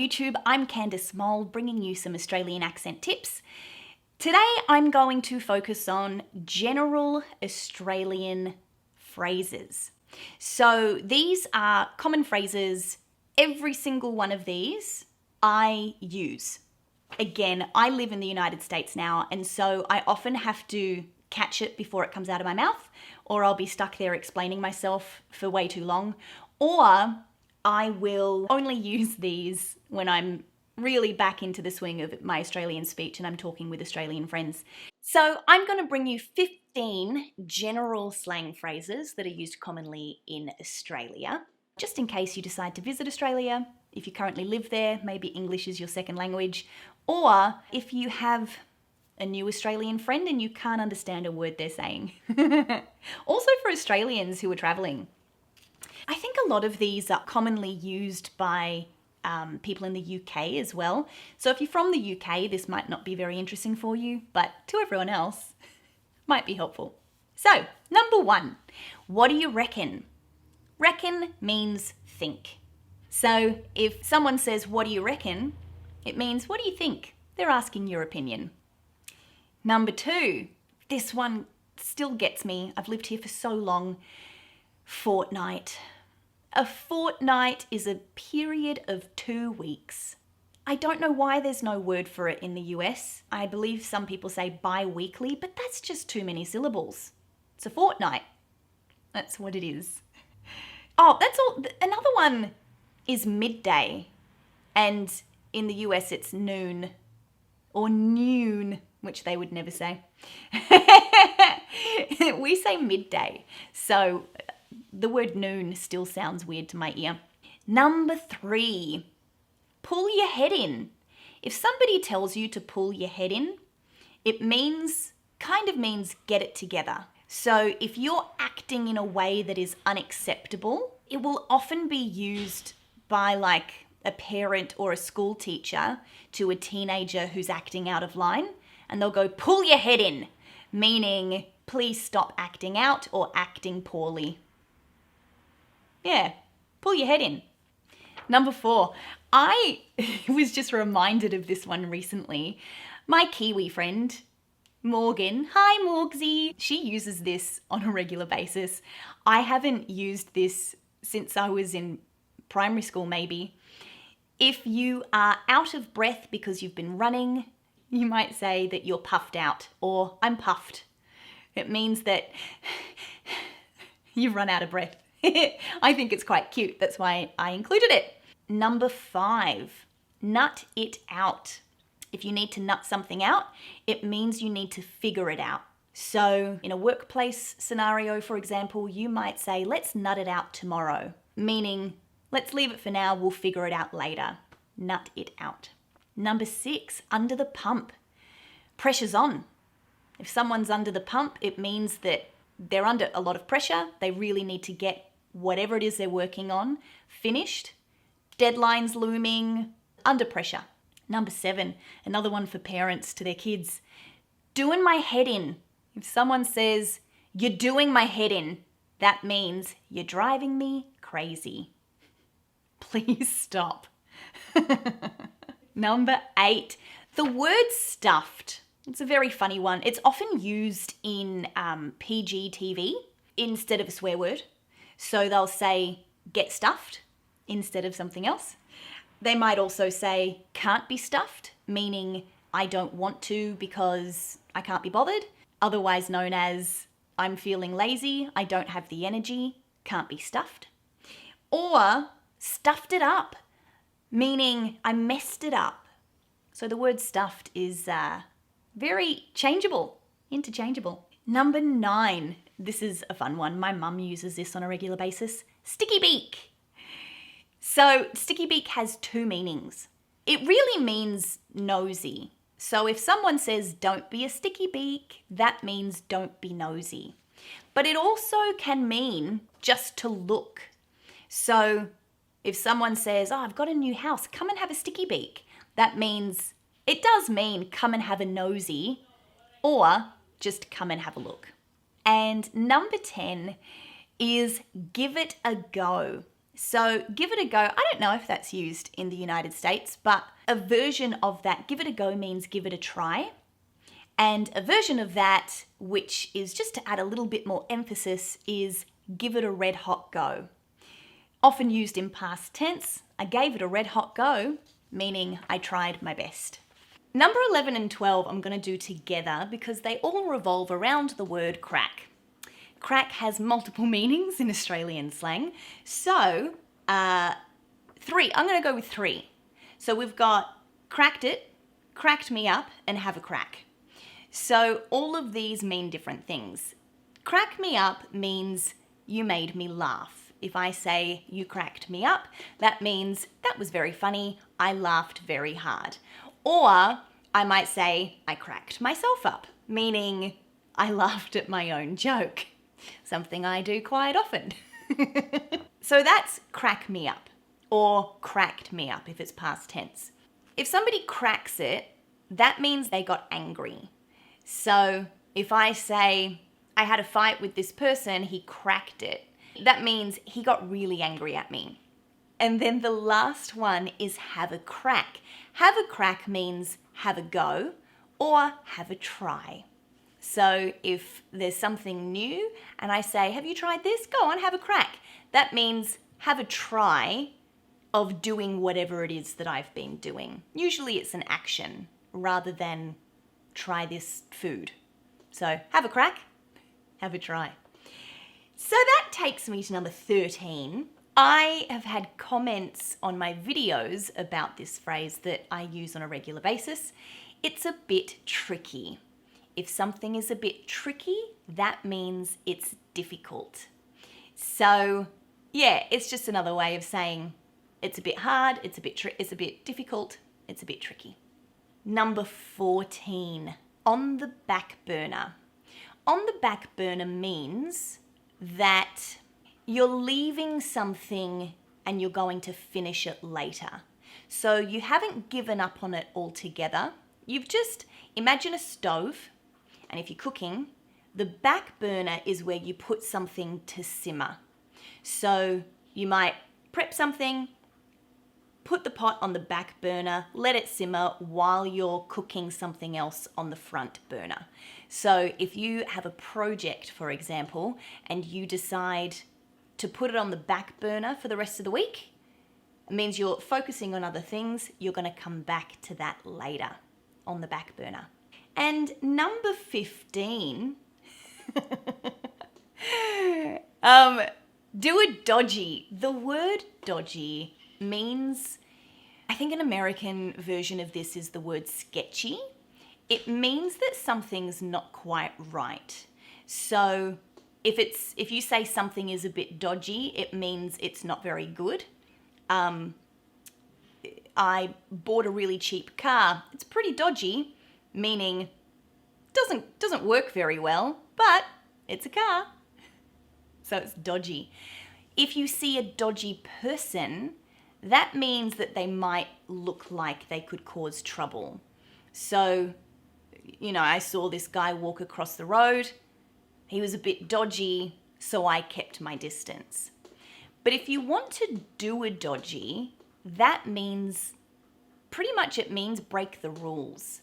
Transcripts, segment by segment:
YouTube, I'm Candice Moll, bringing you some Australian accent tips. Today I'm going to focus on general Australian phrases. So these are common phrases. Every single one of these I use. Again, I live in the United States now, and so I often have to catch it before it comes out of my mouth, or I'll be stuck there explaining myself for way too long, or I will only use these when I'm really back into the swing of my Australian speech and I'm talking with Australian friends. So I'm going to bring you 15 general slang phrases that are used commonly in Australia, just in case you decide to visit Australia, if you currently live there, maybe English is your second language, or if you have a new Australian friend and you can't understand a word they're saying. Also for Australians who are traveling. I think a lot of these are commonly used by people in the UK as well. So if you're from the UK, this might not be very interesting for you, but to everyone else, might be helpful. So, number 1, what do you reckon? Reckon means think. So if someone says, what do you reckon? It means, what do you think? They're asking your opinion. Number 2, this one still gets me. I've lived here for so long. Fortnight. A fortnight is a period of 2 weeks. I don't know why there's no word for it in the US. I believe some people say bi-weekly, but that's just too many syllables. It's a fortnight. That's what it is. Oh, that's all. Another one is midday. And in the US it's noon or noon, which they would never say. We say midday. So the word noon still sounds weird to my ear. Number 3, pull your head in. If somebody tells you to pull your head in, it kind of means get it together. So if you're acting in a way that is unacceptable, it will often be used by like a parent or a school teacher to a teenager who's acting out of line, and they'll go, pull your head in, meaning please stop acting out or acting poorly. Yeah, pull your head in. Number 4, I was just reminded of this one recently. My Kiwi friend, Morgan, hi Morgsy, she uses this on a regular basis. I haven't used this since I was in primary school maybe. If you are out of breath because you've been running, you might say that you're puffed out, or I'm puffed. It means that you've run out of breath. I think it's quite cute. That's why I included it. Number 5, nut it out. If you need to nut something out, it means you need to figure it out. So in a workplace scenario, for example, you might say, let's nut it out tomorrow, meaning let's leave it for now, we'll figure it out later. Nut it out. Number 6, under the pump. Pressure's on. If someone's under the pump, it means that they're under a lot of pressure. They really need to get whatever it is they're working on finished. Deadlines looming, under pressure. Number 7, another one for parents to their kids. Doing my head in. If someone says, you're doing my head in, that means you're driving me crazy. Please stop. Number 8, the word stuffed. It's a very funny one. It's often used in PG TV instead of a swear word. So they'll say, get stuffed instead of something else. They might also say, can't be stuffed, meaning I don't want to because I can't be bothered. Otherwise known as, I'm feeling lazy, I don't have the energy, can't be stuffed. Or stuffed it up, meaning I messed it up. So the word stuffed is very changeable, interchangeable. Number 9, this is a fun one. My mum uses this on a regular basis. Sticky beak. So sticky beak has 2 meanings. It really means nosy. So if someone says, don't be a sticky beak, that means don't be nosy. But it also can mean just to look. So if someone says, oh, I've got a new house, come and have a sticky beak, that means, it does mean come and have a nosy, or just come and have a look. And number 10 is give it a go. So give it a go. I don't know if that's used in the United States, but a version of that, give it a go, means give it a try. And a version of that, which is just to add a little bit more emphasis, is give it a red hot go. Often used in past tense, I gave it a red hot go, meaning I tried my best. Number 11 and 12 I'm going to do together because they all revolve around the word crack. Crack has multiple meanings in Australian slang. So, three. I'm going to go with three. So we've got cracked it, cracked me up, and have a crack. So all of these mean different things. Crack me up means you made me laugh. If I say you cracked me up, that means that was very funny. I laughed very hard. Or I might say I cracked myself up, meaning I laughed at my own joke. Something I do quite often. So that's crack me up, or cracked me up if it's past tense. If somebody cracks it, that means they got angry. So if I say I had a fight with this person, he cracked it, that means he got really angry at me. And then the last one is have a crack. Have a crack means have a go or have a try. So if there's something new and I say, have you tried this? Go on, have a crack. That means have a try of doing whatever it is that I've been doing. Usually it's an action rather than try this food. So have a crack, have a try. So that takes me to number 13. I have had comments on my videos about this phrase that I use on a regular basis. It's a bit tricky. If something is a bit tricky, that means it's difficult. So yeah, it's just another way of saying it's a bit hard, it's a bit difficult, it's a bit tricky. Number 14, on the back burner. On the back burner means that you're leaving something and you're going to finish it later. So you haven't given up on it altogether. You've just, imagine a stove, and if you're cooking, the back burner is where you put something to simmer. So you might prep something, put the pot on the back burner, let it simmer while you're cooking something else on the front burner. So if you have a project, for example, and you decide to put it on the back burner for the rest of the week, it means you're focusing on other things. You're going to come back to that later on the back burner. And number 15, do a dodgy. The word dodgy means, I think an American version of this is the word sketchy. It means that something's not quite right. So if you say something is a bit dodgy, it means it's not very good. I bought a really cheap car. It's pretty dodgy, meaning doesn't work very well, but it's a car. So it's dodgy. If you see a dodgy person, that means that they might look like they could cause trouble. So, I saw this guy walk across the road. He was a bit dodgy, so I kept my distance. But if you want to do a dodgy, that means, pretty much it means break the rules.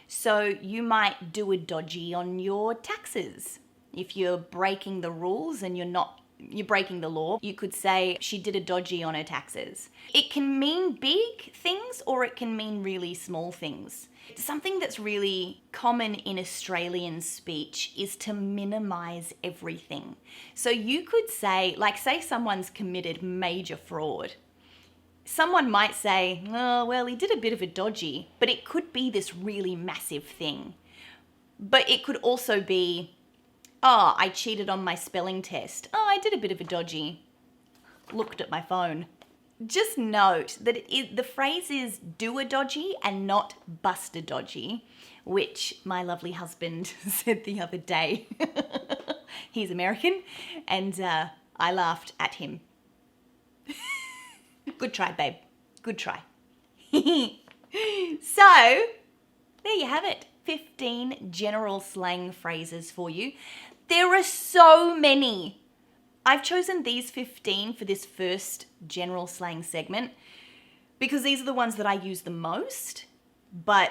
So you might do a dodgy on your taxes. If you're breaking the rules and you're breaking the law, you could say she did a dodgy on her taxes. It can mean big things or it can mean really small things. Something that's really common in Australian speech is to minimize everything. So you could say someone's committed major fraud. Someone might say, oh, well, he did a bit of a dodgy, but it could be this really massive thing. But it could also be, oh, I cheated on my spelling test. Oh, I did a bit of a dodgy. Looked at my phone. Just note that the phrase is do a dodgy and not bust a dodgy, which my lovely husband said the other day. He's American, and I laughed at him. Good try, babe. Good try. So, there you have it. 15 general slang phrases for you. There are so many. I've chosen these 15 for this first general slang segment because these are the ones that I use the most, but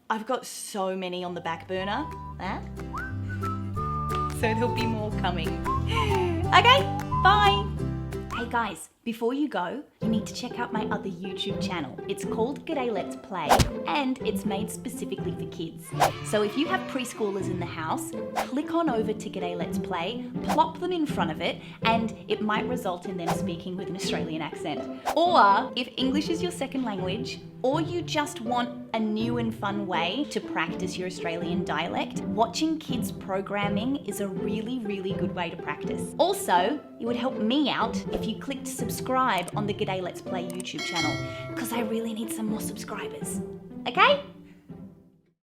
I've got so many on the back burner. So there'll be more coming. Okay, bye. Hey guys, before you go, you need to check out my other YouTube channel. It's called G'day Let's Play, and it's made specifically for kids. So if you have preschoolers in the house, click on over to G'day Let's Play, plop them in front of it, and it might result in them speaking with an Australian accent. Or if English is your second language, or you just want a new and fun way to practice your Australian dialect, watching kids programming is a really, really good way to practice. Also, it would help me out if you clicked subscribe on the G'day Let's Play YouTube channel, because I really need some more subscribers. Okay?